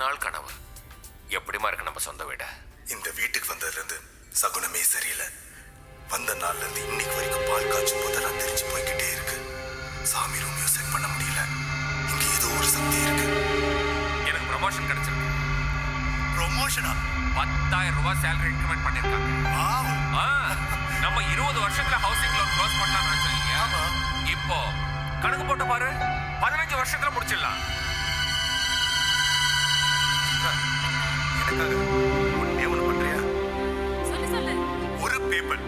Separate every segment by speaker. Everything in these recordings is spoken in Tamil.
Speaker 1: நாள் கனவு. எப்படிமா இருக்கு நம்ம சொந்த வீடு?
Speaker 2: இந்த வீட்டுக்கு வந்ததுல இருந்து சகுனமே சரியில்லை. வந்த நாள்ல இருந்து இன்னைக்கு வரைக்கும் பால் காய்ச்சும் போதெல்லாம் தெரிஞ்சு போய்கிட்டே இருக்கு. சாமி ரூமையும் செட் பண்ண முடியல. இங்க ஏதோ ஒரு சக்தி இருக்கு.
Speaker 1: எனக்கு ப்ரமோஷன் கிடைச்சிருக்கு.
Speaker 2: ப்ரொமோஷனா?
Speaker 1: 10,000 ரூபாய் சேலரி இன்க்ரிமெண்ட் பண்ணிருக்காங்க. நம்ம 20 வருஷத்துல ஹவுசிங் லோன் க்ளோஸ் பண்ணலாம்னு நினைச்சீங்க. இப்போ கணக்கு போட்டு பாரு, 15 வருஷத்துல முடிச்சிடலாம்.
Speaker 2: எனக்காக ஒண்ணே ஒண்ணு பண்றியா?
Speaker 3: சொல்லு.
Speaker 2: ஒரு பேப்பர்,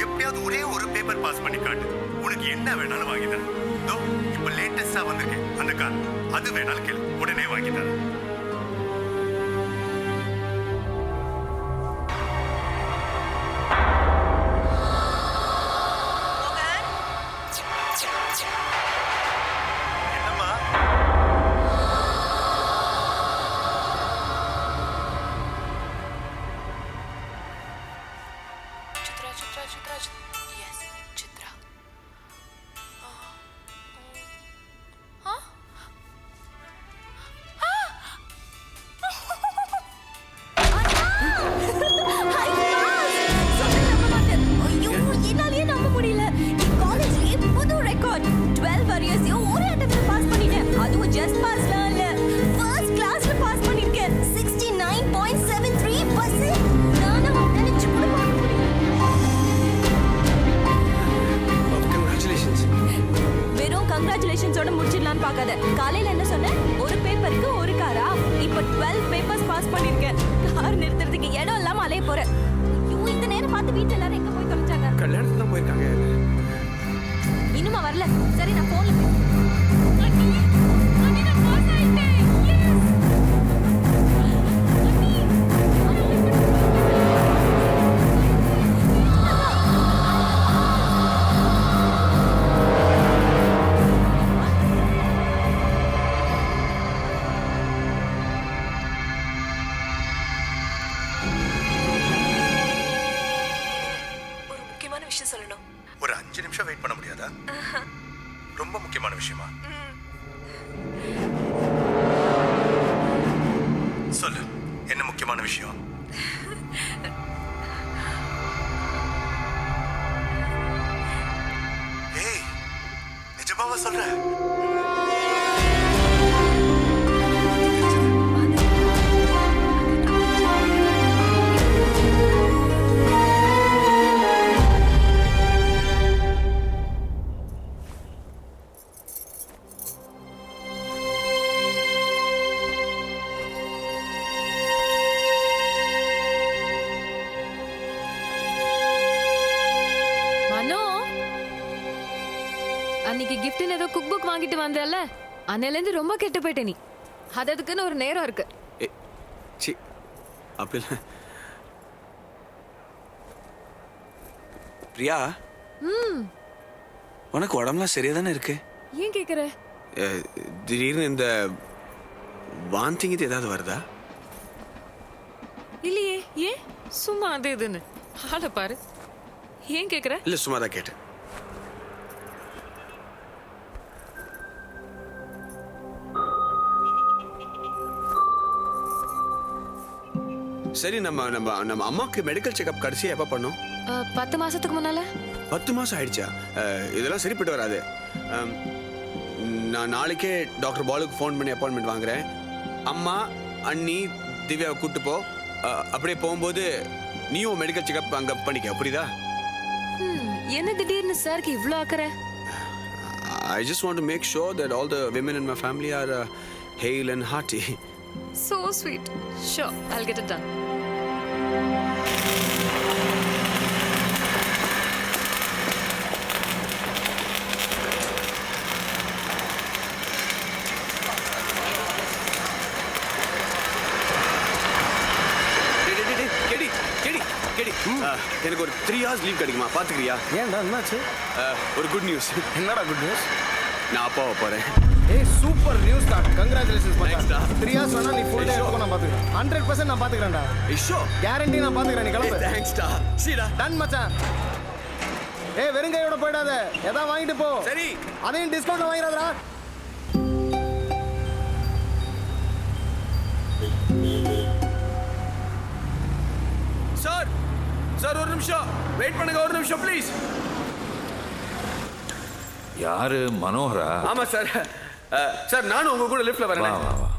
Speaker 2: எப்படியாவது ஒரே ஒரு பேப்பர் பாஸ் பண்ணி காட்டு. உனக்கு என்ன வேணாலும் வாங்கி தரேன். இதோ இப்ப லேட்டஸ்டா வந்திருக்கேன் அந்த கார், அது வேணாலும் கேளு, உடனே வாங்கி தரேன். என்னம்மா?
Speaker 3: Chitra. Yes, Chitra. Huh? என்னாலே நம்ப முடியல. நீ காலேஜ்லயே புது ரெக்கார்ட் 12 இயர்ஸ் ஒரே அட்டெம்ப்ட்ல பாஸ் பண்ணிட்டேன். அதுவும் ஜஸ்ட் பாஸ்லாம் இல்ல, ஃபர்ஸ்ட் கிளாஸ்ல பாஸ் பண்ணிருக்கேன். 69.73%. நானும் நினைச்சு கூட பார்க்க முடியல.
Speaker 4: கங்க்ராச்சுலேஷன்ஸ்.
Speaker 3: வெறும் கங்க்ராச்சுலேஷன்ஸோட முடிச்சிடலான்னு பார்க்காத. காலையில என்ன சொன்னேன்? ஒரு பேப்பருக்கு ஒரு காரா? இப்ப 12 பேப்பர்ஸ் பாஸ் பண்ணிருக்கேன். கார் நிறுத்துறதுக்கு இடம் இல்லாம அலைய போறேன். ஐயோ, இந்த நேரம் பார்த்து வீட்டுல எல்லாரும் எங்க போய் தொலைச்சாங்க?
Speaker 4: கல்யாணத்துக்கு தான் போயிருக்காங்க.
Speaker 3: இன்னுமா வரல? சரி, நான் போன்ல அண்ணி நான் பாஸ் ஆயிட்டேன். எஸ் ஒரு முக்கியமான விஷயம் சொல்லணும்.
Speaker 2: ஒரு 5 நிமிஷம் வெயிட் பண்ண முடியாதா? ரொம்ப முக்கியமான விஷயமா? சொல்லு, என்ன முக்கியமான விஷயம்? ஏய், நிஜமாவா சொல்ற?
Speaker 5: அன்னைக்கு கிஃப்ட்னு ஏதோ குக் புக் வாங்கிட்டு வந்தல, அன்னையிலேருந்து ரொம்ப கெட்டு போயிட்ட நீ. அதுக்குன்னு ஒரு நேரம் இருக்கு.
Speaker 4: சி அப்படி இல்லை பிரியா. உனக்கு உடம்புலாம் சரியா தானே இருக்கு?
Speaker 5: ஏன் கேக்குற?
Speaker 4: திடீர்னு இந்த வாந்திங்கிட்டு ஏதாவது வருதா?
Speaker 5: இல்லையே. ஏன்? சும்மா அது இதுன்னு ஆளை பாரு. ஏன் கேக்குற?
Speaker 4: இல்ல சும்மா தான் கேட்டேன். சரி, நம்ம நம்ம நம்ம அம்மாக்கு மெடிக்கல் செக்அப் கடைசியா எப்ப பண்ணோம்?
Speaker 5: 10 மாசத்துக்கு முன்னால.
Speaker 4: 10 மாசம் ஆயிடுச்சா? இதெல்லாம் சரிப்பட்டு வராது. நான் நாளைக்கே டாக்டர் பாலுக்கு ஃபோன் பண்ணி அப்பாயின்மெண்ட் வாங்குறேன். அம்மா, அண்ணி, திவ்யாவை கூப்பிட்டு போ. அப்படியே போகும்போது நீயும் மெடிக்கல் செக்அப் அங்க பண்ணிக்க, புரியுதா?
Speaker 5: என்ன திடீர்னு சாருக்கு இவ்ளோ அக்கறை?
Speaker 4: I just want to make sure that all the women in my family are hale and hearty.
Speaker 5: So sweet. Sure, I'll get it done.
Speaker 4: எனக்கு ஒரு 3 hours லீவ் கிடைக்குமா? பாத்துக்கிறியா?
Speaker 6: ஏன்டா என்னாச்சு?
Speaker 4: ஒரு குட் நியூஸ்.
Speaker 6: என்னடா குட் நியூஸ்?
Speaker 4: நான் அப்பாவை போறேன்.
Speaker 6: ஏய் சூப்பர் நியூஸ் டா. கங்க்ராச்சுலேஷன்ஸ்
Speaker 4: Thanks டா.
Speaker 6: 3 hours வேணா நீ ஃபுல் டே எடுத்துக்கோ, நான் பாத்துக்கிறேன். 100% நான் பாத்துக்கிறேன்டா.
Speaker 4: ஐயோ,
Speaker 6: கேரண்டி நான் பாத்துக்கிறேன், நீ கிளம்பு.
Speaker 4: தேங்க்ஸ் டா. சீடா.
Speaker 6: டன் மச்சான். ஏய் வெறுங்கையோட போயிடாத, எதா வாங்கிட்டு போ.
Speaker 4: சரி.
Speaker 6: அதையும் டிஸ்கவுண்ட்ல வாங்கிடாதடா.
Speaker 4: சார் சார் ஒரு நிமிஷம் வெயிட் பண்ணுங்க, ஒரு நிமிஷம் ப்ளீஸ்.
Speaker 7: யாரு மனோகரா?
Speaker 4: ஆமா சார். சார் நானும் உங்க கூட லிஃப்ட்ல
Speaker 7: வா
Speaker 4: வரேன்.
Speaker 7: வா வா.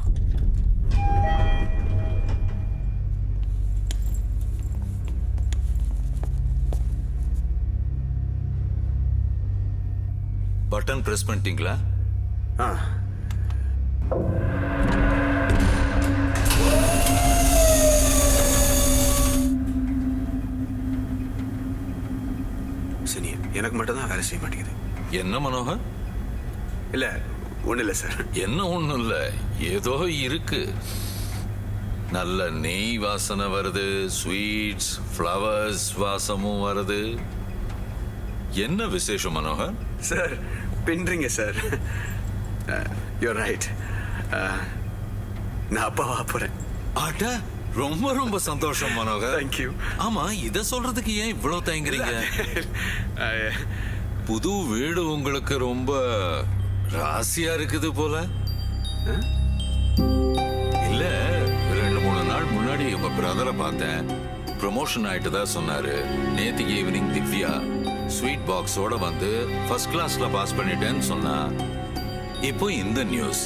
Speaker 7: பட்டன் பிரஸ் பண்ணிட்டீங்களா?
Speaker 4: ஆ. சரி, எனக்கு மட்டும் தான் வேலை செய்ய மாட்டேங்குது.
Speaker 7: என்ன மனோகர்?
Speaker 4: இல்ல ஒண்ணு இல்ல சார்.
Speaker 7: என்ன ஒண்ணும் இல்ல, ஏதோ இருக்கு. நல்ல நெய் வாசனை வருது, ஸ்வீட்ஸ் ஃப்ளவர்ஸ் வாசமும் வருது. என்ன விசேஷம் மனோகர்?
Speaker 4: சார் பின்றீங்க சார். You're right. நான் அப்பாவா போறேன்.
Speaker 7: ஆட்டா, ரொம்ப ரொம்ப சந்தோஷம் மனோகர்.
Speaker 4: தேங்க்யூ.
Speaker 7: ஆமா, இத சொல்றதுக்கு ஏன் இவ்வளவு தயங்குறீங்க? புது வீடு உங்களுக்கு ரொம்ப ராசியா இருக்குது போல. இல்ல, 2-3 நாள் முன்னாடி உங்க பிரதரை பார்த்தேன். ப்ரமோஷன் ஆயிட்டு தான் சொன்னாரு. நேத்திக்கு ஈவினிங் திவ்யா ஸ்வீட் பாக்ஸோட வந்து ஃபர்ஸ்ட் கிளாஸ்ல பாஸ் பண்ணிட்டேன்னு சொன்னா. இப்போ இந்த நியூஸ்.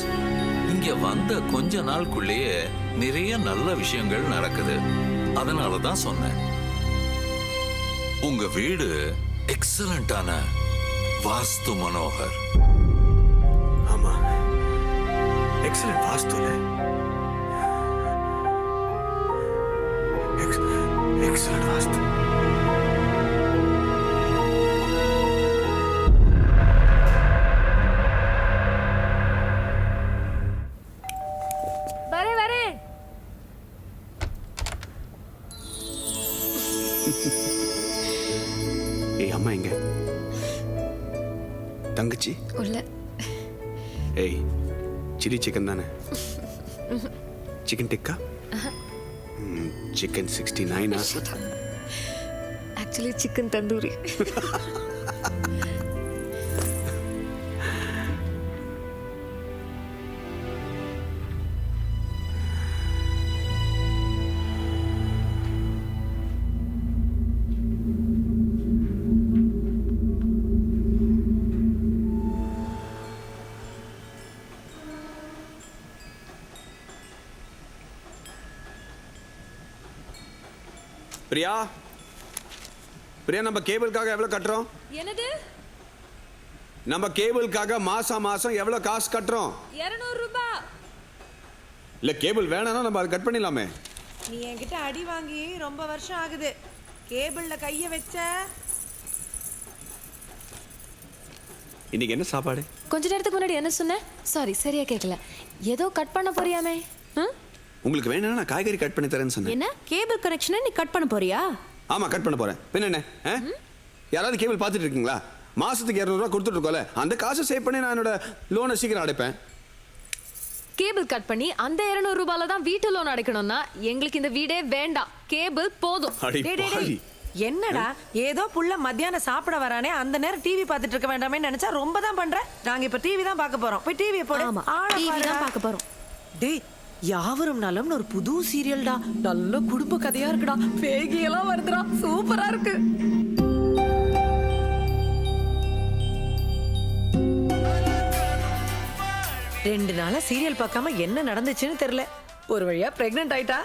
Speaker 7: இங்க வந்த கொஞ்ச நாளுக்குள்ளேயே நிறைய நல்ல விஷயங்கள் நடக்குது. அதனால தான் சொன்னேன். உங்க வீடு எக்ஸலண்டான வாஸ்து மனோகர்.
Speaker 4: ஆமா, எக்ஸலன்ட் வாஸ்துல. எக்ஸலன்ட் வாஸ்து.
Speaker 5: வரேன்.
Speaker 4: ஏய், அம்மா எங்க? தங்கச்சி
Speaker 5: உள்ள.
Speaker 4: ஏய், சில்லி சிக்கன் தானே? Chicken tikka? Chicken 69.
Speaker 5: Actually chicken tandoori.
Speaker 4: Priya, Priya, நம்ம கேபிளுக்காக எவ்வளவு கட்டுறோம்?
Speaker 5: என்னது?
Speaker 4: நம்ம கேபிளுக்காக மாசம் மாசம் எவ்வளவு காசு கட்டுறோம்?
Speaker 5: 200 ரூபாய்.
Speaker 4: இல்ல கேபிள் வேணாம்னா நம்ம அதை கட் பண்ணிடலாமே.
Speaker 8: நீ என்கிட்ட அடி வாங்கி ரொம்ப வருஷம் ஆகுது. கேபிள்ல கைய வச்ச.
Speaker 4: இன்னைக்கு என்ன சாப்பாடு?
Speaker 5: கொஞ்ச நேரத்துக்கு முன்னாடி என்ன சொன்ன? சாரி, சரியா கேட்கல. ஏதோ கட் பண்ண போறியாமே?
Speaker 4: உங்களுக்கு வேணும்னா நான் காய்கறி கட் பண்ணி தரேன்னு சொன்னேன்.
Speaker 3: என்ன கேபிள் கனெக்ஷனை நீ கட் பண்ண போறியா?
Speaker 4: ஆமா, கட் பண்ண போறேன். பின்ன என்ன? யாராவது கேபிள் பார்த்துட்டு இருக்கீங்களா? மாசத்துக்கு 200 ரூபாய் கொடுத்துட்டு இருக்கோம்ல, அந்த காசை சேவ் பண்ணி நான் என்னோட லோனை சீக்கிரம் அடைப்பேன்.
Speaker 5: கேபிள் கட் பண்ணி அந்த 200 ரூபாயில தான் வீட்டு லோன் அடைக்கணும்னா எங்களுக்கு இந்த வீடே வேண்டாம். கேபிள் போதும்.
Speaker 4: அடி
Speaker 8: டேய், டேய்,
Speaker 4: பாவி.
Speaker 8: டேய். என்னடா ஏதோ புள்ள மத்தியானம் சாப்பிட வரானே, அந்த நேரம் டிவி பார்த்துட்டு இருக்க வேண்டாமே நினைச்சா ரொம்ப தான் பண்ற. நாங்க இப்ப டிவி தான் பார்க்க போறோம். போய் டிவியை போடு.
Speaker 3: ஆமா,
Speaker 8: ஆளை
Speaker 3: டிவி
Speaker 8: பாருடா.
Speaker 3: தான் பார்க்க போறோம்.
Speaker 8: டேய், யாவரும் நலம்னு ஒரு புது சீரியல்டா. நல்ல குடும்ப கதையா இருக்குடா. பேகியெல்லாம் வருதுடா. சூப்பரா இருக்கு. ரெண்டு நாளா சீரியல் பார்க்காம என்ன நடந்துச்சுன்னு தெரியல. ஒரு வழியா பிரெக்னன்ட் ஆயிட்டா.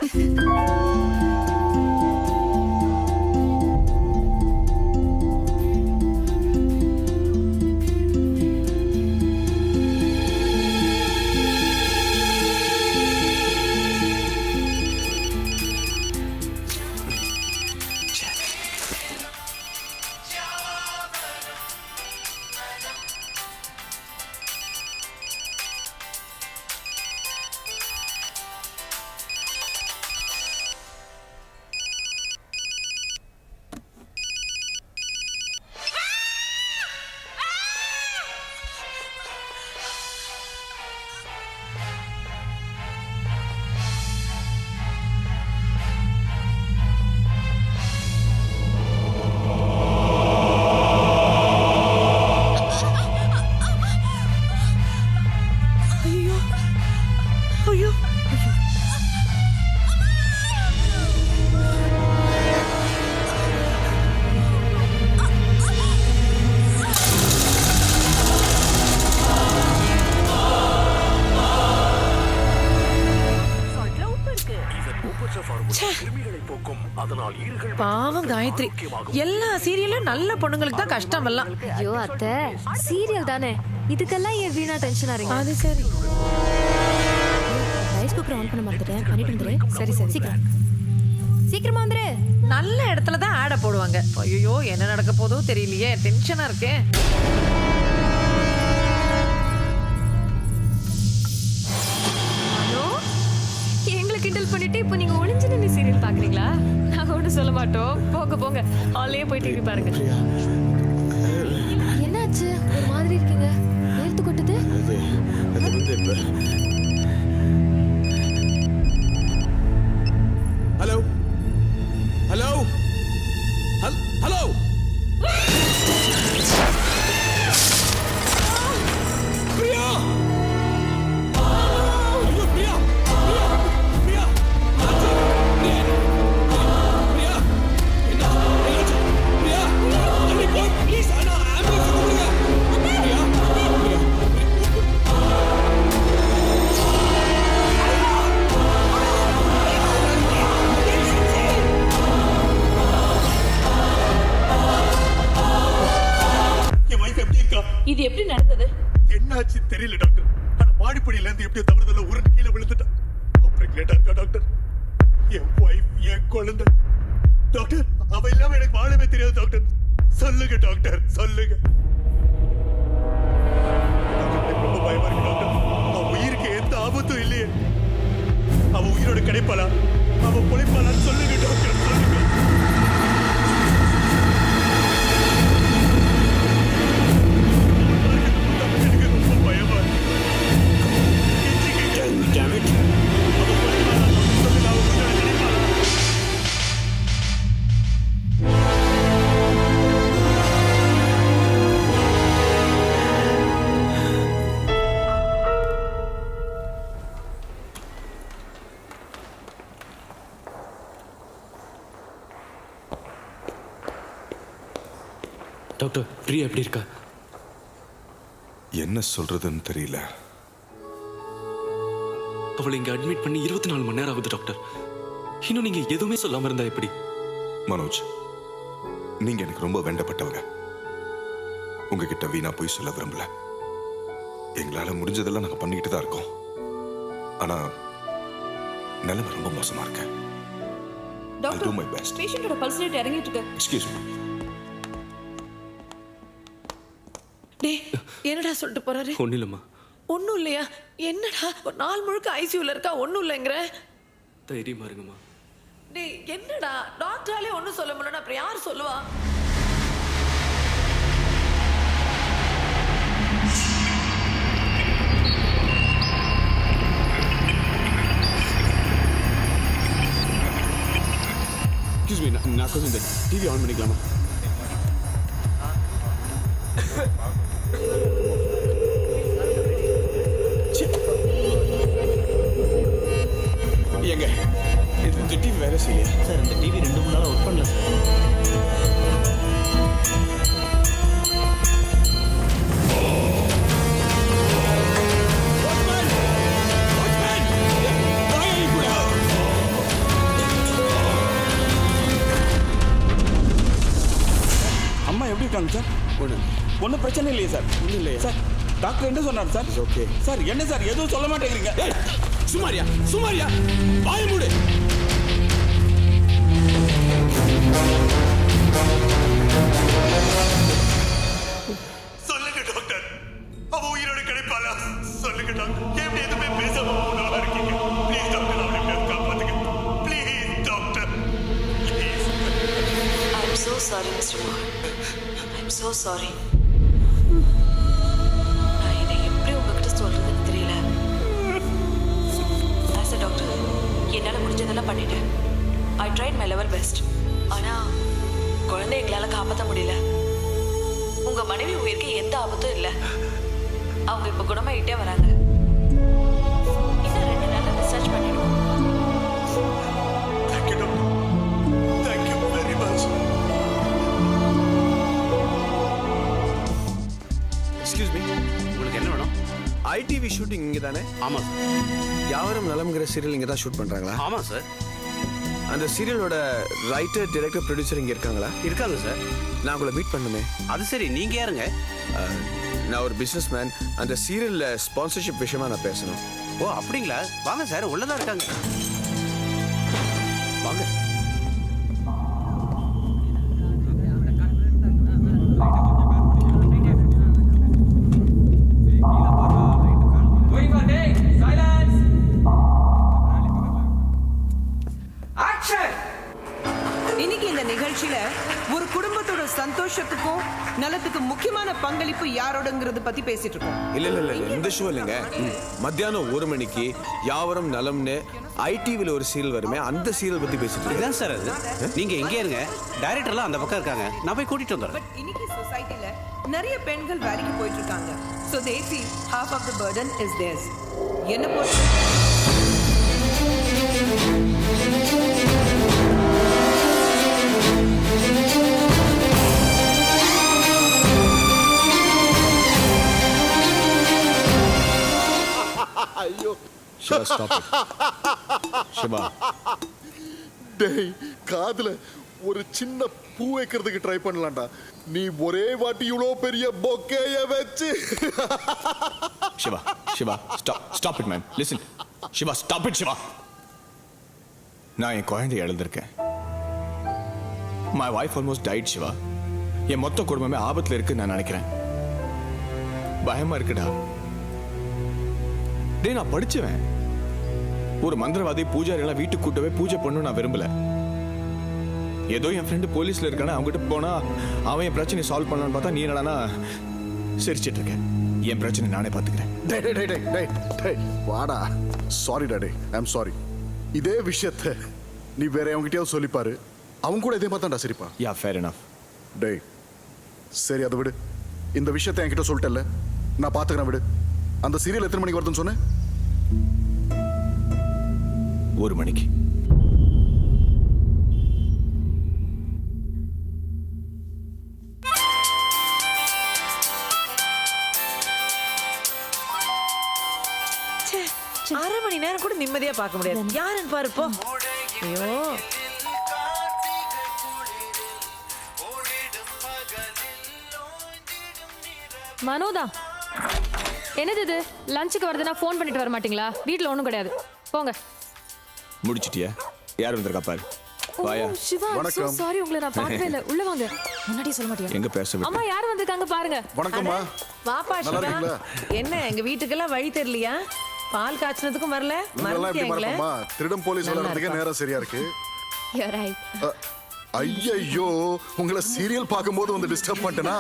Speaker 8: பாவம் காயத்ரி, எல்லா சீரியலும் நல்ல பொண்ணுங்களுக்கு தான் கஷ்டம் எல்லாம்.
Speaker 5: ஐயோ அத்தை, சீரியல் தானே, இதுக்கெல்லாம் ஏன் வீணா டென்ஷன் ஆறீங்க?
Speaker 8: அது சரி.
Speaker 3: ரைஸ் குக்கர் ஆன் பண்ண மறந்துட்டேன், பண்ணிட்டு வந்துரு.
Speaker 5: சரி சரி
Speaker 3: சீக்கிரம் சீக்கிரமா வந்துரு.
Speaker 8: நல்ல இடத்துல தான் ஆட போடுவாங்க. ஐயோ என்ன நடக்க போதோ தெரியலையே, டென்ஷனா இருக்கே.
Speaker 5: ஹலோ, எங்களை கிண்டல் பண்ணிட்டு இப்போ நீங்க ஒளிஞ்சு நின்று சீரியல் பாக்குறீங்களா? நாங்க ஒன்றும் சொல்ல மாட்டோம், போங்க போங்க, ஹாலே போய் டிவி பாருங்க. என்னாச்சு, ஒரு மாதிரி இருக்கீங்க, நேர்த்து கொட்டுது?
Speaker 4: அது வந்து இப்ப ஹலோ ஹலோ ஹலோ பிரியா, ஐயோ பிரியா, பிரியா, பிரியா, பிரியா, என்னாச்சு, பிரியா, அண்ணி போய் ப்ளீஸ், அண்ணா ஆம்புலன்ஸ் கூப்பிடுங்க. பிரியா, பிரியா,
Speaker 2: என் வைஃப் எப்படி இருக்கா?
Speaker 3: இது எப்படி நடந்தது?
Speaker 2: என்னாச்சு தெரியல டாக்டர். ஆனா மாடிப்படியில இருந்து எப்படியோ தவறுதல உருண்டு கீழே விழுந்துட்டா. அப்புறம் லேட்டா இருக்கா டாக்டர். என் வைஃப், என் குழந்தை டாக்டர், அவ இல்லாம எனக்கு வாழவே தெரியாது டாக்டர். சொல்லுங்க டாக்டர், சொல்லுங்க. எனக்கு ரொம்ப பயமா இருக்கு டாக்டர். அவ உயிருக்கு எந்த ஆபத்தும் இல்லையே. அவ உயிரோட கிடைப்பாளா, அவ பொழைப்பாளான்னு சொல்லுங்க டாக்டர், சொல்லுங்க. எனக்கு ரொம்ப பயமா இருக்கு.
Speaker 4: damn it.
Speaker 2: சொல்லுங்க, அவ உயிரோட கிடைப்பாளா?
Speaker 9: டாக்டர், பிரியா எப்படி இருக்கா?
Speaker 2: என்ன சொல்றதுன்னு தெரியல.
Speaker 9: அவளை இங்க அட்மிட் பண்ணி 24 மணி நேரம் ஆகுது டாக்டர். இன்னும் நீங்க எதுவுமே சொல்லாம இருந்தா எப்படி?
Speaker 2: மனோஜ், நீங்க எனக்கு ரொம்ப வேண்டப்பட்டவங்க. உங்ககிட்ட வீணா போய் சொல்ல விரும்பல. எங்களால முடிஞ்சதெல்லாம் நாங்க பண்ணிக்கிட்டு தான் இருக்கோம். ஆனா நிலைமை ரொம்ப மோசமா இருக்கு. I'll do my best.
Speaker 3: பேஷண்டோட பல்ஸ் ரேட் இறங்கிட்டு இருக்கு.
Speaker 2: Excuse me.
Speaker 8: டேய், என்னடா சொல்லிட்டு போறாரு?
Speaker 9: ஒன்னும் இல்லம்மா.
Speaker 8: ஒண்ணும் இல்லையா? என்னடா ஒரு நாள் முழுக்க ஐசியூல இருக்கா, ஒண்ணும் இல்லைங்கிற?
Speaker 9: தைரியமா இருங்கம்மா.
Speaker 8: டேய் என்னடா, டாக்டராலே ஒண்ணும் சொல்ல முடியல, அப்புறம் யார் சொல்லுவா?
Speaker 4: எக்ஸ்கியூஸ் மீ, நான் கொஞ்சம் இந்த டிவி ஆன் பண்ணிக்கலாமா? எங்க இந்த டிவி வேலை செய்யலையா
Speaker 6: சார்? இந்த டிவி 2-3 நாளா ஒர்க் பண்ணல சார்.
Speaker 10: அம்மா எப்படி இருக்காங்க சார்? ஒன்றும் பிரச்சனை இல்லையே சார்?
Speaker 4: ஒன்றும் இல்லையா
Speaker 10: சார்? டாக்டர் என்ன சொன்னார் சார்?
Speaker 4: ஓகே
Speaker 10: சார் என்ன சார் எதுவும் சொல்ல மாட்டேங்கிறீங்க?
Speaker 4: சுமாரியா, சுமாரியா, வாய மூடு.
Speaker 2: சொல்லுங்க டாக்டர், அவ உயிரோட கிடைப்பாளா? சொல்லுங்க டாக்டர், எப்படி எதுவுமே பேசாம போனவா இருக்கீங்க? ப்ளீஸ் டாக்டர், அவளை எப்படியாவது காப்பாத்துங்க. Please doctor, please.
Speaker 11: I'm so sorry, Mr. Mohan. I'm so sorry. நான் இதை எப்படி உங்ககிட்ட சொல்றதுன்னு தெரியல. ஆஸ் அ டாக்டர், என்னால் முடிஞ்சதெல்லாம் பண்ணிட்டேன். I tried my level best. ஆனால் குழந்தை எங்களால் காப்பாற்ற முடியல. உங்கள் மனைவி உயிருக்கு எந்த ஆபத்தும் இல்லை. அவங்க இப்போ குணமாயிட்டே வராங்க. இன்னும் 2 நாளில் டிஸ்சார்ஜ் பண்ணிடுவோம்.
Speaker 2: Thank you doctor, thank you very much.
Speaker 4: Excuse me, உங்களுக்கு என்ன வேணும்? ஐடிவி ஷூட்டிங் இங்கே தானே?
Speaker 9: ஆமா சார்.
Speaker 4: யாவரும் நலம்ங்கிற சீரியல் இங்கே தான் ஷூட் பண்ணுறாங்களா?
Speaker 9: ஆமா சார்.
Speaker 4: அந்த சீரியலோட ரைட்டர் டைரக்டர் ப்ரொடியூசர் இங்கே இருக்காங்களா?
Speaker 6: இருக்காங்க சார்.
Speaker 4: நான் உங்களை மீட் பண்ணுமே.
Speaker 6: அது சரி, நீங்க யாருங்க?
Speaker 4: நான் ஒரு பிஸ்னஸ் மேன். அந்த சீரியலில் ஸ்பான்சர்ஷிப் விஷயமா நான் பேசணும்.
Speaker 6: ஓ அப்படிங்களா? வாங்க சார், உள்ளதான் இருக்காங்க.
Speaker 4: வாங்க.
Speaker 8: இன்னைக்கு இந்த நிகழ்ச்சியில ஒரு குடும்பத்தோட சந்தோஷத்துக்கும் நலத்துக்கு முக்கியமான பங்களிப்பு யாரோடங்கிறது பத்தி பேசிட்டு இருக்கோம்.
Speaker 4: இல்ல இந்த ஷோ இல்லைங்க. மத்தியானம் 1 மணிக்கு யாவரும் நலம்னு ஐடிவில ஒரு சீரியல் வருமே, அந்த சீரியல் பத்தி பேசிட்டு இருக்கேன்.
Speaker 6: இதுதான் சார் அது. நீங்க எங்கே இருங்க, டைரக்டர்லாம் அந்த பக்கம் இருக்காங்க, நான் போய் கூட்டிட்டு வந்துடுறேன்.
Speaker 8: பட் இன்னைக்கு சொசைட்டில நிறைய பெண்கள் வேலைக்கு போயிட்டு இருக்காங்க. So they feel half of the burden is theirs. என்ன பொறுத்த
Speaker 6: ஐயோ
Speaker 4: சிவா, ஸ்டாப் இட். சிவா,
Speaker 12: டேய், காதுல ஒரு சின்ன பூ வைக்கிறதுக்கு ட்ரை பண்ணலாம்டா. நீ ஒரே வாட்டி இவ்வளோ பெரிய பொக்கேய வச்சு.
Speaker 4: Shiva, stop it man. Listen Shiva, stop it Shiva. நான் என் குழந்தைய இழந்திருக்கேன். My wife almost died Shiva. என் மொத்த குடும்பமே ஆபத்துல இருக்குன்னு நான் நினைக்கிறேன். பயமா இருக்குடா. டேய், நான் படிச்சவன். ஒரு மந்திரவாதி பூஜாரியெல்லாம் வீட்டுக்கு கூட்டவே பூஜை பண்ணணும் நான் விரும்பல. ஏதோ என் ஃப்ரெண்டு போலீஸ்ல இருக்கானே, அவங்ககிட்ட போனா அவன் என் பிரச்சனை சால்வ் பண்ணலான்னு பார்த்தா நீ என்னடானா சிரிச்சிட்டு இருக்கேன். என் பிரச்சனை நானே பார்த்துக்கிறேன்.
Speaker 12: டேய் வாடா. சாரிடா டேய், ஐ அம் சாரி. இதே விஷயத்த நீ வேற அவங்ககிட்டயாவது சொல்லிப்பாரு, அவங்க கூட இதே மாதிரி தான்டா சிரிப்பான்.
Speaker 4: யா, ஃபேர் எனஃப்.
Speaker 12: டேய் சரி, அதை விடு. இந்த விஷயத்த என்கிட்ட சொல்லிட்டல, நான் பார்த்துக்கிறேன், விடு. அந்த சீரியல் எத்தனை மணிக்கு வருதுன்னு சொன்னேன்?
Speaker 4: 1 மணிக்கு.
Speaker 8: அரை மணி நேரம் கூட நிம்மதியா பார்க்க முடியாது. யாருன்னு பாரு போ. ஐயோ,
Speaker 5: மனோதா, என்னது இது? லஞ்சுக்கு வருதுன்னா ஃபோன் பண்ணிட்டு வர மாட்டீங்களா? வீட்டில் ஒன்றும் கிடையாது, போங்க.
Speaker 4: முடிச்சிட்டியா? யார் வந்திருக்கா பாரு. வாயா.
Speaker 5: சிவா,
Speaker 12: வணக்கம்.
Speaker 5: சாரி, உங்களை நான் பார்க்கவே இல்லை. உள்ள வாங்க. முன்னாடியே சொல்ல மாட்டியா?
Speaker 4: எங்க பேச விட்டு?
Speaker 5: அம்மா யார் வந்திருக்காங்க பாருங்க.
Speaker 12: வணக்கம்மா.
Speaker 8: வாப்பா
Speaker 12: நல்லா
Speaker 8: சிவா.
Speaker 12: இருக்கீங்களா?
Speaker 8: என்ன எங்க வீட்டுக்கெல்லாம் வழி தெரியலையா? பால் காய்ச்சினதுக்கும் வரல.
Speaker 12: நீங்களாம் எப்படி
Speaker 8: மறந்துட்டீங்களே?
Speaker 12: மறப்போமா? திருடம் போலீஸ் விளையாடுறதுக்கே நேரம் சரியா இருக்கு.
Speaker 5: You're right.
Speaker 12: ஐயோ, உங்களை சீரியல் பார்க்கும்போது வந்து டிஸ்டர்ப் பண்ணிட்டேனா?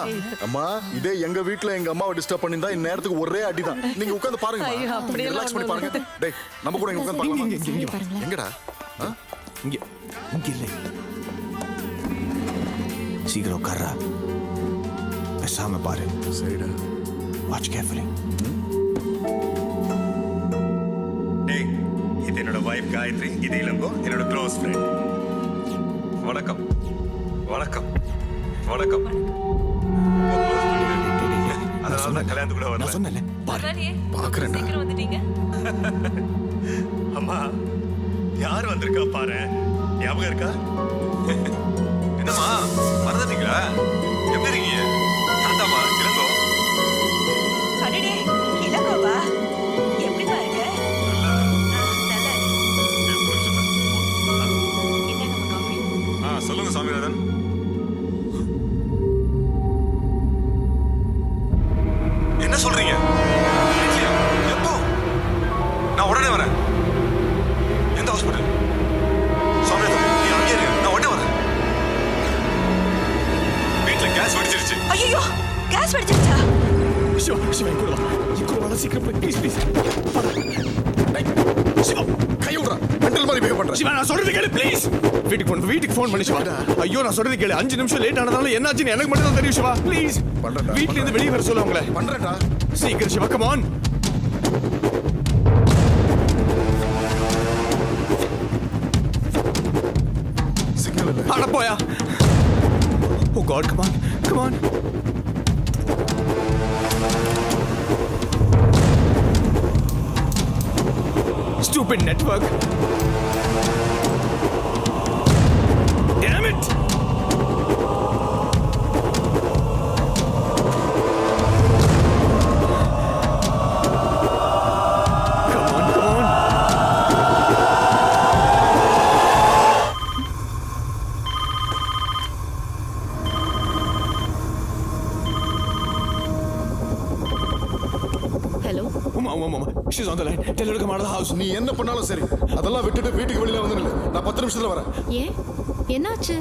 Speaker 12: அம்மா, இதே எங்க வீட்ல எங்க அம்மாவை டிஸ்டர்ப் பண்ணிருந்தா இந்நேரத்துக்கு ஒரே அடிதான். நீங்க உட்கார்ந்து பாருங்க.
Speaker 8: ஐயோ, அப்படியெல்லாம்
Speaker 12: ரிலாக்ஸ் பண்ணி பாருங்க.
Speaker 8: ஒண்ணும்
Speaker 12: டேய், நம்ம கூட இங்க உட்கார்ந்து பார்க்கலாமா? எங்கடா?
Speaker 4: இங்க இல்லை. சீக்கிரம் உட்கார்றா. பேசாம பாரு.
Speaker 12: சரிடா.
Speaker 4: Watch carefully.
Speaker 13: டேய், இது என்னோட வைஃப் காயத்ரி, இது இளங்கோ, என்னோட க்ளோஸ் ஃப்ரெண்ட். வணக்கம். அதான் சொன்ன கல்யாணத்துக்கு கூட வரல.
Speaker 4: நான் சொன்னேன்ல, பாரு.
Speaker 12: பாக்குறேன்டா.
Speaker 11: சீக்கிரம் வந்துட்டீங்க.
Speaker 13: அம்மா, யார் வந்திருக்கா பாரு. ஞாபகம் இருக்கா?
Speaker 2: என்னம்மா மறந்துட்டீங்களா? எப்படி இருக்கீங்க? தாத்தாமா இளங்கோ.
Speaker 11: அடடே, இளங்கோவா? எப்படி பாருங்க? நல்லா இருக்கு. இந்தாங்க காஃபி.
Speaker 2: சொல்லுங்க சாமிநாதன். என்ன சொல்றீங்க? எப்போ? நான் உடனே வரேன். எந்த ஹாஸ்பிட்டல்? சாமிநாதன், நீ அங்கே இரு, நான் உடனே வரேன். வீட்டுல கேஸ் வெடிச்சிருச்சு.
Speaker 11: ஐயோ, கேஸ் வெடிச்சிருச்சா?
Speaker 4: சிவா, என் கூட வா. சீக்கிரம் போய் ப்ளீஸ்.
Speaker 12: சிவா, கை விடுறா. மெண்டல் மாதிரி பிஹேவ் பண்ற.
Speaker 4: சிவா, நான் சொல்றது கேளு ப்ளீஸ். வீட்டுக்கு ஃபோன் பண்ணி சிவா. ஐயோ, நான் சொல்றது கேளு. 5 நிமிஷம் லேட் ஆனதால என்னாச்சுன்னு எனக்கு மட்டும் தான் தெரியும் சிவா. ப்ளீஸ். வீட்ல இருந்து வெளியே வர சொல்ல அவங்கள.
Speaker 12: பண்றேன்டா.
Speaker 4: சீக்கிரம் சிவா, கம் ஆன்.
Speaker 12: சிக்னல் இல்ல.
Speaker 4: அட போயா. Oh God, come on. Stupid network. damn it!
Speaker 5: Hello
Speaker 4: Uma. She's on the line. Tell her to come out of the house.
Speaker 12: நீ என்ன பண்ணாலும் சரி அதெல்லாம் விட்டுட்டு வீட்டுக்கு வெளியில வந்து நில்லு. நான் 10 நிமிஷத்துல வரேன்.
Speaker 5: ஏன் என்னாச்சு?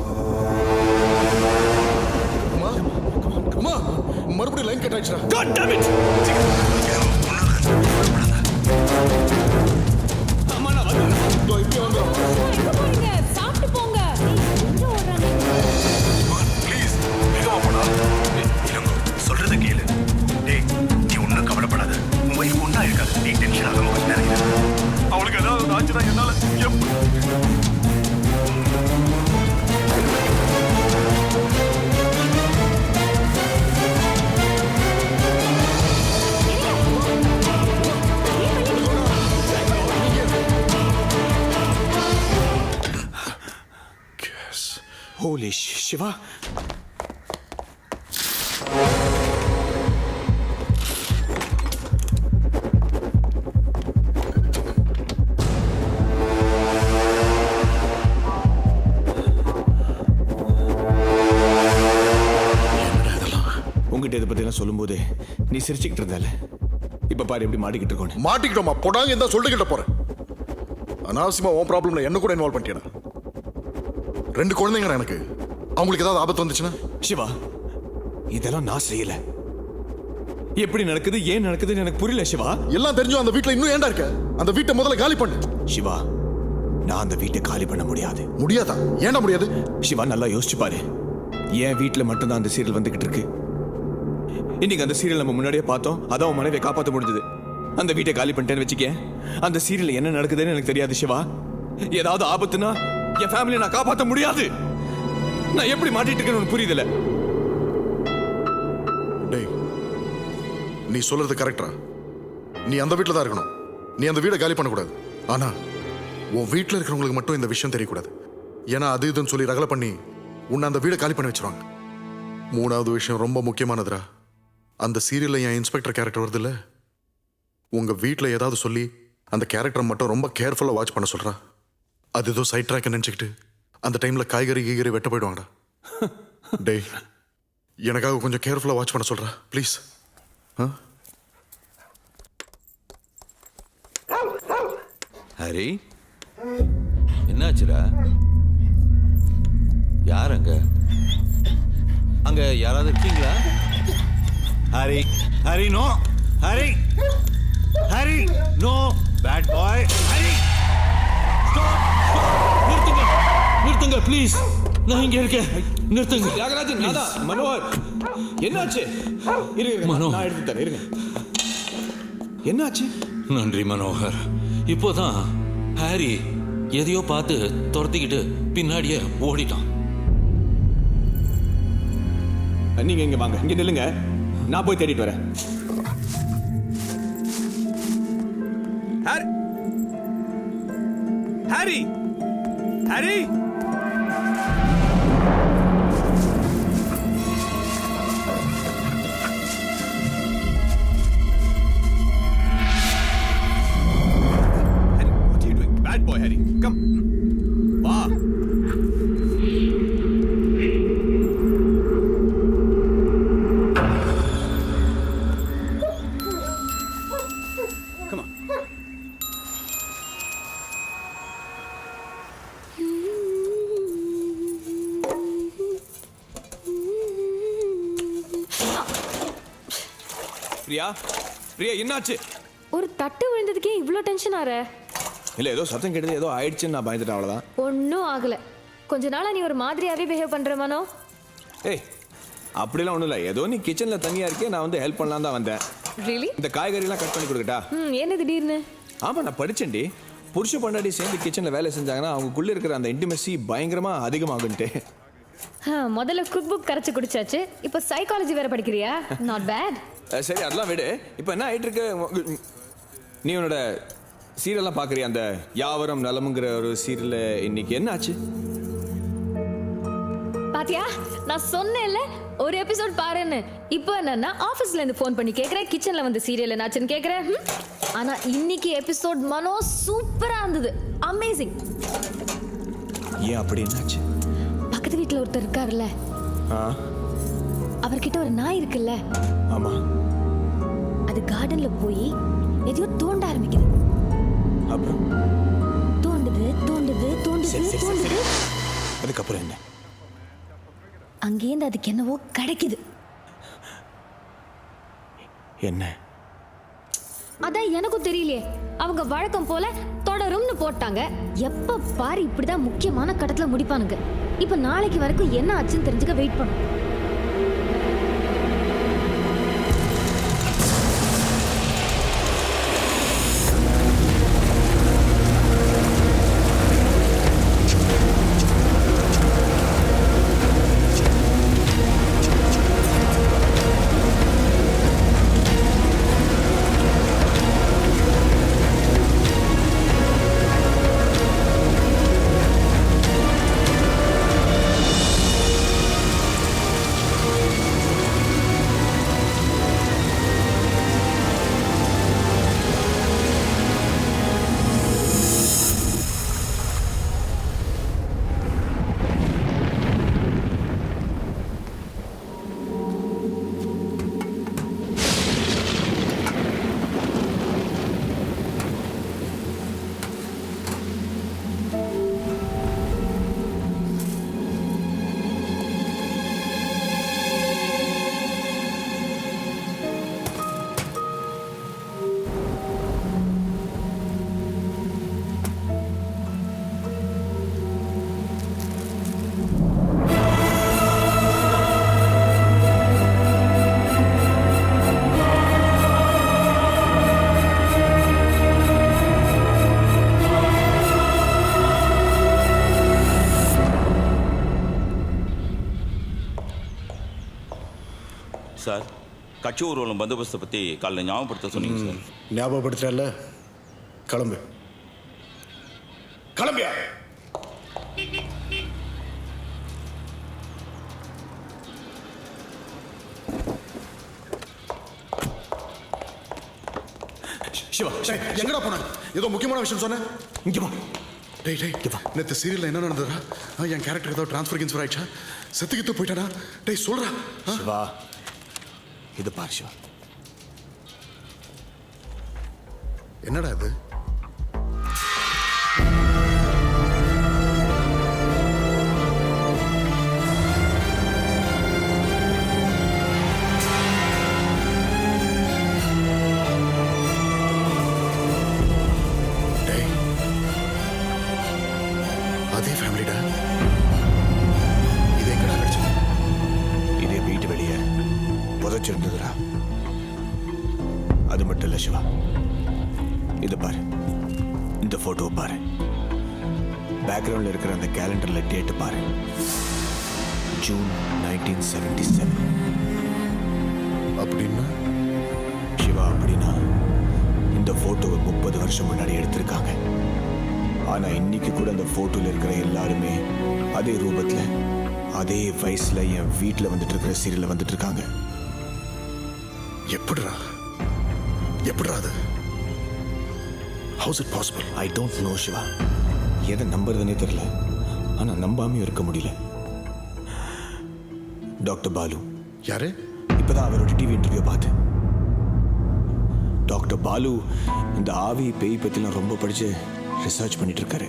Speaker 12: அம்மா மறுபடியும் லைன் கட் ஆயிடுச்சுடா.
Speaker 4: God damn it! அம்மா நான் வரேன்.
Speaker 12: இதோ இப்படி வந்துரும்.
Speaker 3: எங்க போறீங்க? சாப்பிட்டு போங்க. எங்க ஓடுறாங்க?
Speaker 13: ப்ளீஸ் வேகமா போடா. இளங்கோ சொல்றத கேளு. டேய் நீ ஒன்றும் கவலைப்படாத. உன் வைஃப் ஒன்றா இருக்காது. நீ டென்ஷன் ஆகாம கொஞ்ச நேரம் இரு. அவளுக்கு ஏதாவது ஆச்சுன்னா என்னால
Speaker 4: Holy Shiva! உங்ககிட்ட இதை பத்தியெல்லாம் சொல்லும்போது நீ சிரிச்சுக்கிட்டு இருந்தால இப்ப பாரு எப்படி மாட்டிக்கிட்டு இருக்கோம்.
Speaker 12: மாட்டிக்கிட்டோமா போடாங்க என்ன சொல்லிக்கிட்ட போறேன். அனாவசியமா உன் ப்ராப்ளம்ல என்ன கூட இன்வால்வ் பண்ணிட்டேன். 2 குழந்தைங்க எனக்கு. அவங்களுக்கு ஏதாவது ஆபத்து வந்துச்சுன்னா
Speaker 4: சிவா இதெல்லாம் நான் செய்யல. எப்படி நடக்குது ஏன் நடக்குதுன்னு எனக்கு புரியல சிவா.
Speaker 12: எல்லாம் தெரிஞ்சும் அந்த வீட்ல இன்னும் ஏன்டா இருக்க? அந்த வீட்டை முதல்ல காலி பண்ணு.
Speaker 4: சிவா நான் அந்த வீட்டை காலி பண்ண முடியாது.
Speaker 12: முடியாதா? ஏன்டா முடியாது?
Speaker 4: சிவா நல்லா யோசிச்சு பாரு. என் வீட்டுல மட்டும்தான் அந்த சீரியல் வந்துகிட்டு இருக்கு. இன்னைக்கு அந்த சீரியல் நம்ம முன்னாடியே பார்த்தோம். அதான் உன் மனைவியை காப்பாற்ற முடிஞ்சது. அந்த வீட்டை காலி பண்ணிட்டேன்னு வச்சுக்க, அந்த சீரியல் என்ன நடக்குதுன்னு எனக்கு தெரியாது சிவா. ஏதாவது ஆபத்துனா என் ஃபேமிலியை நான் காப்பாற்ற முடியாது. நான் எப்படி மாட்டிட்டு இருக்கேன்னு புரியுதுல.
Speaker 12: டேய் நீ சொல்றது கரெக்டா? நீ அந்த வீட்டில் தான் இருக்கணும். நீ அந்த வீடை காலி பண்ணக்கூடாது. ஆனா உன் வீட்டில் இருக்கிறவங்களுக்கு மட்டும் இந்த விஷயம் தெரியக்கூடாது. ஏன்னா அது இதுன்னு சொல்லி ரகலை பண்ணி உன்னை அந்த வீடை காலி பண்ணி வச்சிருவாங்க. 3வது விஷயம் ரொம்ப முக்கியமானதுடா. அந்த சீரியல்ல என் இன்ஸ்பெக்டர் கேரக்டர் வருது இல்ல, உங்க வீட்டில் ஏதாவது சொல்லி அந்த கேரக்டரை மட்டும் ரொம்ப கேர்ஃபுல்லா வாட்ச் பண்ண சொல்றா. அது ஏதோ சைட் ட்ராக் நினைச்சுக்கிட்டு அந்த டைம்ல காய்கறி வெட்ட போயிடுவாங்கடா. டேய் எனக்காக கொஞ்சம் கேர்ஃபுல்லா வாட்ச் பண்ண சொல்றா ப்ளீஸ்.
Speaker 7: ஹரி என்னாச்சுடா? யார் அங்க? அங்க யாராவது இருக்கீங்களா? Hari Hari no Hari Hari no bad boy Hari
Speaker 9: நிறுத்துங்க நிறுத்துங்க ப்ளீஸ். நான் இங்க இருக்கேன். நிறுத்துங்க.
Speaker 4: தியாகராஜன் நாதா மனோகர் என்னாச்சு? நான் எடுத்து தரேன் இருங்க. என்னாச்சு?
Speaker 9: நன்றி மனோகர். இப்போதான் ஹாரி எதையோ பார்த்து துரத்திக்கிட்டு பின்னாடியே ஓடிட்டான்.
Speaker 4: நீங்க இங்க வாங்க, இங்க நில்லுங்க. நான் போய் தேடிட்டு வரேன். Harry Harry what are you doing? Bad boy, Harry. Come. Va. Come on. Priya Priya என்னாச்சு?
Speaker 5: ஒரு தட்டு விழுந்ததுக்கே இவ்ளோ டென்ஷன் ஆற?
Speaker 4: இல்ல ஏதோ சத்தம் கேட்டது, ஏதோ ஆயிடுச்சுன்னு நான் பயந்துட்டேன், அவ்வளவுதான்.
Speaker 5: ஒன்னும் ஆகல. கொஞ்ச நாளா நீ ஒரு மாதிரியாவே பிஹேவ் பண்ற மனோ.
Speaker 4: ஏய் அப்படிலாம் ஒண்ணும் இல்ல. ஏதோ நீ கிச்சன்ல தனியா இருக்கே, நான் வந்து ஹெல்ப் பண்ணலாம் தான் வந்தேன்.
Speaker 5: ரியலி?
Speaker 4: இந்த காய்கறி எல்லாம் கட் பண்ணி கொடுக்கட்டா?
Speaker 5: என்ன திடீர்னு?
Speaker 4: ஆமா நான் படிச்சேன்டி. புருஷ பொண்டாட்டி சேர்ந்து கிச்சன்ல வேலை செஞ்சாங்கன்னா அவங்களுக்குள்ள இருக்கிற அந்த இன்டிமெசி பயங்கரமா அதிகமாகுன்ட்டு.
Speaker 5: முதல்ல குக் புக் கரைச்சு குடிச்சாச்சு, இப்போ சைக்காலஜி வேற படிக்கிறியா? Not bad.
Speaker 4: சரி அதெல்லாம் விடு. இப்போ என்ன ஆயிட்டு இருக்கு? நீ உன்னோட சீரியல்லாம் பாக்குறியா? அந்த யாவரம் நலமுங்கிற ஒரு சீரியல் இன்னைக்கு என்ன ஆச்சு?
Speaker 5: பாத்தியா நான் சொன்னேன்ல ஒரு எபிசோட் பாருன்னு. இப்போ என்னன்னா ஆபீஸ்ல இருந்து ஃபோன் பண்ணி கேக்குறேன், கிச்சன்ல வந்து சீரியல் என்னாச்சுன்னு கேக்குறேன். ஆனா இன்னைக்கு எபிசோட் மனோ சூப்பரா இருந்தது, அமேசிங்.
Speaker 4: ஏன் அப்படி என்னாச்சு?
Speaker 5: பக்கத்து வீட்டுல ஒருத்தர் இருக்காருல்ல, அவர்கிட்ட ஒரு நாய் இருக்குல்ல,
Speaker 4: ஆமா,
Speaker 5: அது கார்டன்ல போய் எதையோ தோண்ட ஆரம்பிக்குது.
Speaker 4: அப்புறம்
Speaker 5: தோண்டுது தோண்டுது தோண்டுது தோண்டுது.
Speaker 4: அதுக்கப்புறம் என்ன?
Speaker 5: அங்கேருந்து அதுக்கு என்னவோ கிடைக்குது.
Speaker 4: என்ன?
Speaker 5: அதான் எனக்கும் தெரியலையே. அவங்க வழக்கம் போல தொடரும்னு போட்டாங்க. எப்ப பாரு இப்படிதான் முக்கியமான கட்டத்துல முடிப்பானுங்க. இப்ப நாளைக்கு வரைக்கும் என்ன ஆச்சுன்னு தெரிஞ்சுக்க வெயிட் பண்ணும்.
Speaker 10: சார், கட்சி ஊர்வலம் பந்தோபஸ்தை பற்றி காலைல ஞாபகப்படுத்த சொன்னீங்க சார்.
Speaker 12: ஞாபகப்படுத்துறல, கிளம்பு கிளம்பியா.
Speaker 4: சிவா,
Speaker 12: எங்கடா போன? ஏதோ முக்கியமான விஷயம் சொன்னேன்.
Speaker 4: இங்க வா.
Speaker 12: டேய் நேற்று சீரியல்ல என்ன நடந்ததா? என் கேரக்டர் ஏதோ ட்ரான்ஸ்ஃபர் ஆயிடுச்சா? செத்துக்கிட்டு போயிட்டானா? டேய் சொல்றா.
Speaker 4: சிவா, இது பாரு சிவா.
Speaker 12: என்னடா இது? அதே ஃபேமிலிடா. இது எங்கடா கிடைச்சது?
Speaker 4: இதே வீட்டு வெளியே புதைச்சிருந்ததுடா. அது மட்டும் இல்ல சிவா, இது பாரு, இந்த போட்டோவை பாரு, பேக்ரவுண்ட்ல இருக்கிற அந்த கேலண்டர்ல டேட் பாரு, ஜூன் 1977.
Speaker 12: அப்படின்னா
Speaker 4: சிவா, அப்படின்னா இந்த போட்டோவை 30 வருஷம் முன்னாடி எடுத்திருக்காங்க. ஆனா இன்னைக்கு கூட அந்த போட்டோல இருக்கிற எல்லாருமே அதே ரூபத்துல அதே வயசுல என் வீட்டுல வந்துட்டு இருக்கிற சீரியல்ல வந்துட்டு இருக்காங்க.
Speaker 12: எப்படிடா எப்படிடா அது? How's it possible?
Speaker 4: I don't know Shiva. எதை நம்புறதுனே தெரியல, ஆனா நம்பாமையும் இருக்க முடியல. டாக்டர் பாலு.
Speaker 12: யாரு?
Speaker 4: இப்பதான் அவரோட டிவி இன்டர்வியூ பார்த்தேன். டாக்டர் பாலு இந்த ஆவி பேய் பத்திலாம் ரொம்ப படிச்சு ரிசர்ச் பண்ணிட்டு இருக்காரு.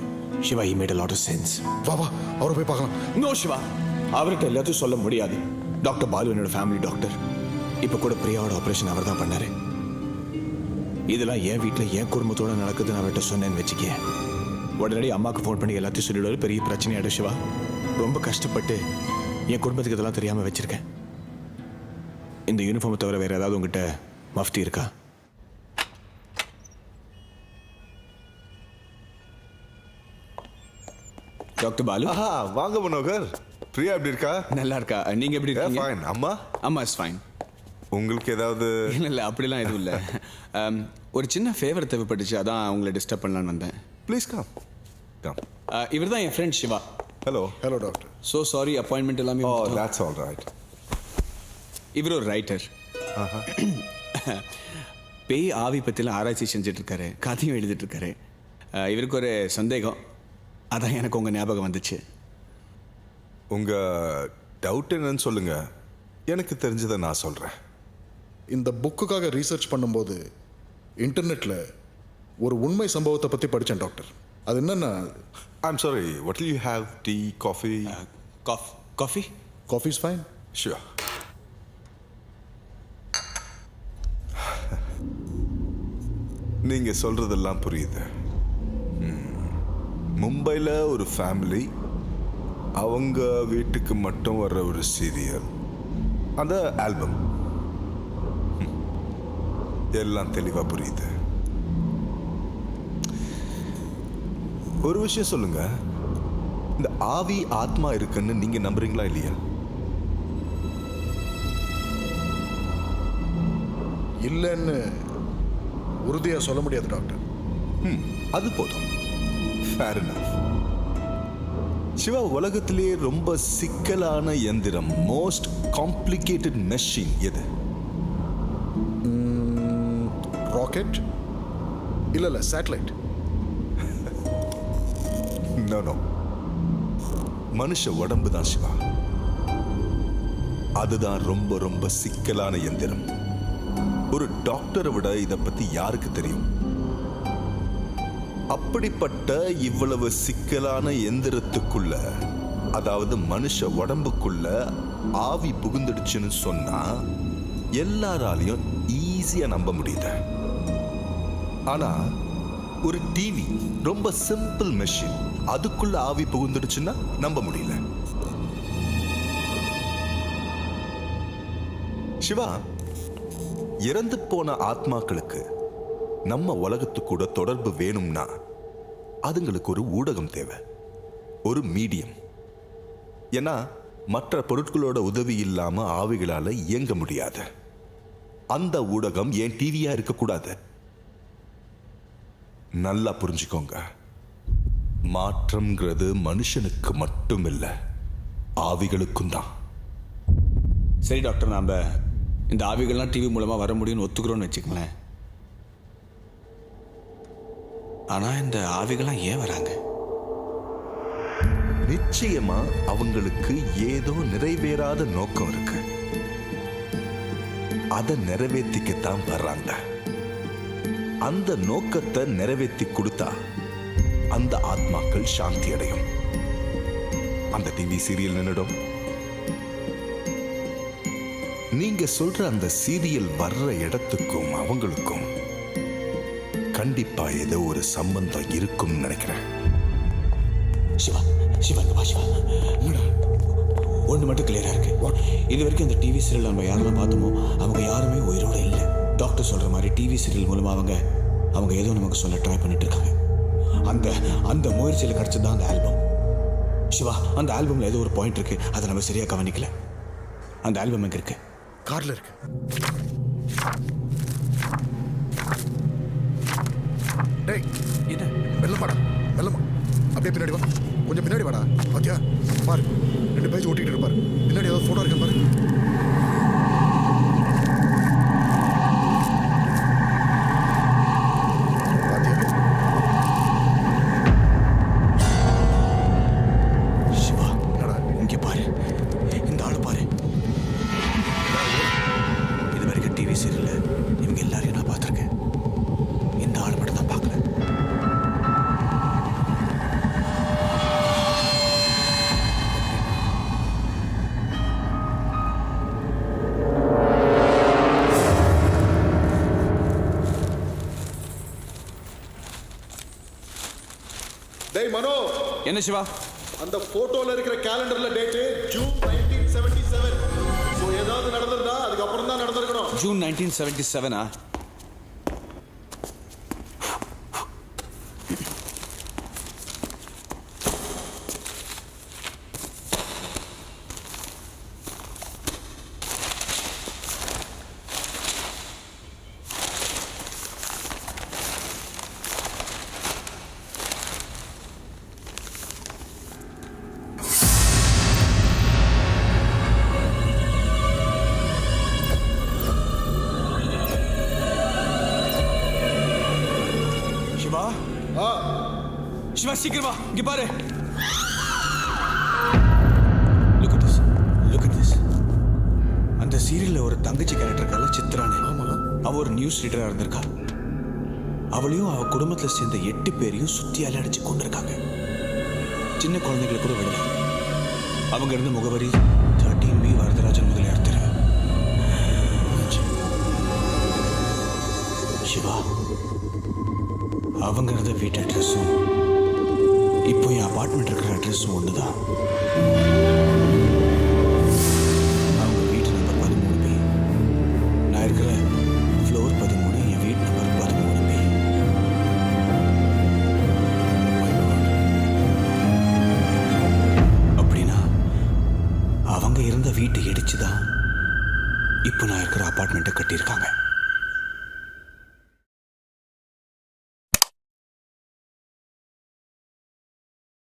Speaker 4: Siva, he made a lot of sense.
Speaker 12: வா வா, அவரை போய் பார்க்கலாம்.
Speaker 4: நோ சிவா, அவர்கிட்ட எல்லாத்தையும் சொல்ல முடியாது. டாக்டர் பாலு என்னோட ஃபேமிலி டாக்டர். இப்ப கூட பிரியாவோட ஆபரேஷன் அவர் தான் பண்ணாரு. இதெல்லாம் என் வீட்டுல என் குடும்பத்தோட நடக்குதுன்னு அவர்கிட்ட சொன்னேன்னு வச்சுக்க, உடனடி அம்மாவுக்கு ஃபோன் பண்ணி எல்லாத்தையும் சொல்லிடுவாரு. பெரிய பிரச்சனையாயிடும் சிவா. ரொம்ப கஷ்டப்பட்டு என் குடும்பத்துக்கு இதெல்லாம் தெரியாம வச்சிருக்கேன். இந்த யூனிஃபார்மை தவிர வேற ஏதாவது உங்ககிட்ட மஃப்தி இருக்கா? டாக்டர் பாலு.
Speaker 2: வாங்க மனோகர். பிரியா எப்படி இருக்கா?
Speaker 4: நல்லா இருக்கா. நீங்க எப்படி இருக்கீங்க?
Speaker 2: ஃபைன். அம்மா?
Speaker 4: அம்மா இஸ் ஃபைன்.
Speaker 2: உங்களுக்கு ஏதாவது?
Speaker 4: இல்லை, அப்படிலாம் எதுவும் இல்லை. ஒரு சின்ன ஃபேவர் தேவைப்பட்டுச்சு, அதான் உங்களை டிஸ்டர்ப் பண்ணலான்னு வந்தேன்.
Speaker 2: Please come.
Speaker 4: இவர் தான் என் friend Shiva.
Speaker 2: Hello.
Speaker 12: Hello doctor.
Speaker 4: So sorry appointment எல்லாமே
Speaker 2: ஓ தட்ஸ் ஆல் ரைட்.
Speaker 4: இவர் ஒரு ரைட்டர். பேய் ஆவி பற்றிலாம் ஆராய்ச்சி செஞ்சுட்டு இருக்காரு, கதையும் எழுதிட்டு இருக்காரு. இவருக்கு ஒரு சந்தேகம், அதான் எனக்கு உங்கள் ஞாபகம் வந்துச்சு.
Speaker 2: உங்கள் டவுட் என்னன்னு சொல்லுங்க, எனக்கு தெரிஞ்சதை நான் சொல்கிறேன்.
Speaker 12: இந்த புக்குக்காக ரீசர்ச் பண்ணும்போது இன்டர்நெட்டில் ஒரு உண்மை சம்பவத்தை பற்றி படித்தேன் டாக்டர். அது என்னென்னா,
Speaker 2: I'm sorry, what will you have? Tea, coffee?
Speaker 4: Coffee?
Speaker 12: Coffee is fine.
Speaker 2: Sure. நீங்கள் சொல்கிறதெல்லாம் புரியுது. மும்பையில் ஒரு ஃபேமிலி, அவங்க வீட்டுக்கு மட்டும் வர்ற ஒரு சீரியல், அந்த ஆல்பம், எல்லாம் தெளிவாக புரியுது. ஒரு விஷயம் சொல்லுங்க, இந்த ஆவி ஆத்மா இருக்குன்னு நீங்க நம்புறீங்களா இல்லையா?
Speaker 12: இல்லைன்னு உறுதியா சொல்ல முடியாது டாக்டர்.
Speaker 2: அது போதும். Fair enough. சிவா, உலகத்திலேயே ரொம்ப சிக்கலான எந்திரம், மோஸ்ட் காம்ப்ளிகேட்டட் மெஷின் எது?
Speaker 12: ராக்கெட்? இல்ல சேட்டலைட்.
Speaker 2: நோ, மனுஷ உடம்பு தான் சிவா. அதுதான் ரொம்ப ரொம்ப சிக்கலான எந்திரம். ஒரு டாக்டரை விட இதை பத்தி யாருக்கு தெரியும்? அப்படிப்பட்ட இவ்வளவு சிக்கலான எந்திரத்துக்குள்ள, அதாவது மனுஷ உடம்புக்குள்ள ஆவி புகுந்துடுச்சுன்னு சொன்னா எல்லாராலையும் ஈஸியா நம்ப முடியுது. ஆனா ஒரு டிவி, ரொம்ப சிம்பிள் மெஷின், அதுக்குள்ள ஆவி புகுந்துடுச்சுன்னா நம்ப முடியல. சிவா, இறந்து போன ஆத்மாக்களுக்கு நம்ம உலகத்து கூட தொடர்பு வேணும்னா அதுங்களுக்கு ஒரு ஊடகம் தேவை, ஒரு மீடியம். ஏன்னா மற்ற பொருட்களோட உதவி இல்லாம ஆவிகளால இயங்க முடியாது. அந்த ஊடகம் ஏன் டிவியா இருக்கக்கூடாது? நல்லா புரிஞ்சுக்கோங்க, மாற்றம்ங்கிறது மனுஷனுக்கு மட்டும் இல்ல, ஆவிகளுக்கும் தான்.
Speaker 4: சரி டாக்டர், நாம இந்த ஆவிகள்லாம் டிவி மூலமா வர முடியும்னு ஒத்துக்கிறோம்னு வச்சுக்கங்களேன். ஆனா இந்த ஆவிகள்லாம் ஏன் வராங்க?
Speaker 2: நிச்சயமா அவங்களுக்கு ஏதோ நிறைவேறாத நோக்கம் இருக்கு. அதை நிறைவேற்றிக்கத்தான் வர்றாங்க. அந்த நோக்கத்தை நிறைவேற்றி கொடுத்தா அந்த ஆத்மாக்கள் சாந்தி அடையும். அந்த டிவி சீரியல் நின்னுடும். நீங்க சொல்ற அந்த சீரியல் வர்ற இடத்துக்கும் அவங்களுக்கும் கண்டிப்பா ஏதோ ஒரு சம்பந்தம் இருக்கும்னு நினைக்கிறேன்.
Speaker 4: சிவா, சிவா, சிவா, ஒன்று மட்டும் கிளியரா இருக்கு. இது வரைக்கும் அந்த டிவி சீரியல் நம்ம யாரெல்லாம் பார்த்தோமோ அவங்க யாருமே உயிரோட இல்லை. டாக்டர் சொல்ற மாதிரி டிவி சீரியல் மூலமா அவங்க ஏதோ நமக்கு சொல்ல ட்ரை பண்ணிட்டு இருக்காங்க. அந்த முயற்சியில் கிடைச்சதுதான் அந்த ஆல்பம். சிவா, அந்த ஆல்பம்ல ஏதோ ஒரு பாயிண்ட் இருக்கு, அதை நம்ம சரியா கவனிக்கல. அந்த ஆல்பம் எங்க இருக்கு?
Speaker 12: கார்ல இருக்கு. டேய்,
Speaker 4: என்ன?
Speaker 12: மெல்லமாடா, மெல்லமா. அப்படியே பின்னாடி வா, கொஞ்சம் பின்னாடி வாடா. பாத்தியா, பாரு, 2 பேஜ் ஓட்டிட்டு இருப்பாரு. பின்னாடி ஏதாவது போட்டோ இருக்கு பாரு. பாத்தியா?
Speaker 4: சிவா,
Speaker 12: என்னடா
Speaker 4: இங்க பாரு, இந்த ஆளு பாரு. இது வரைக்கும் டிவி சீரியல்ல இவங்க எல்லாரையும் நான் பார்த்துருக்கேன். இந்த ஆள் மட்டும் தான் பார்க்கல.
Speaker 12: டேய் மனோ,
Speaker 4: என்ன சிவா?
Speaker 12: அந்த போட்டோல இருக்கிற கேலண்டர்ல டேட் ஜூன் 1977. சோ ஏதாவது நடந்திருந்தா அதுக்கு அப்புறம் தான் நடந்திருக்கணும்.
Speaker 4: ஜூன் 1977. சிவா சீக்கிரம் வா இங்க பாரு. Look at this. Look at this. அந்த சீரியல்ல ஒரு தங்கச்சி கேரக்டர் இருக்கால சித்ரானே. அவ ஒரு நியூஸ் ரீடரா இருந்திருக்கா. அவளையும் அவ குடும்பத்துல சேர்ந்த 8 பேரையும் சுத்தியால அடிச்சு கொண்டிருக்காங்க. சின்ன குழந்தைகளை கூட விடல. அவங்க இருந்த முகவரி 13B வரதராஜன் முதலியார் தெரு. சிவா அவங்க இருந்த வீட்டு அட்ரஸும் இப்போ என் அபார்ட்மெண்ட் இருக்கிற அட்ரஸும் ஒண்ணுதான். அவங்க வீட்டு நம்பர் 13B. நான் இருக்கிற ஃப்ளோர் 13, என் வீட்டு நம்பர் 13B. அப்படின்னா அவங்க இருந்த வீட்டை இடிச்சுதான் இப்போ நான் இருக்கிற அபார்ட்மெண்ட்டை கட்டியிருக்காங்க.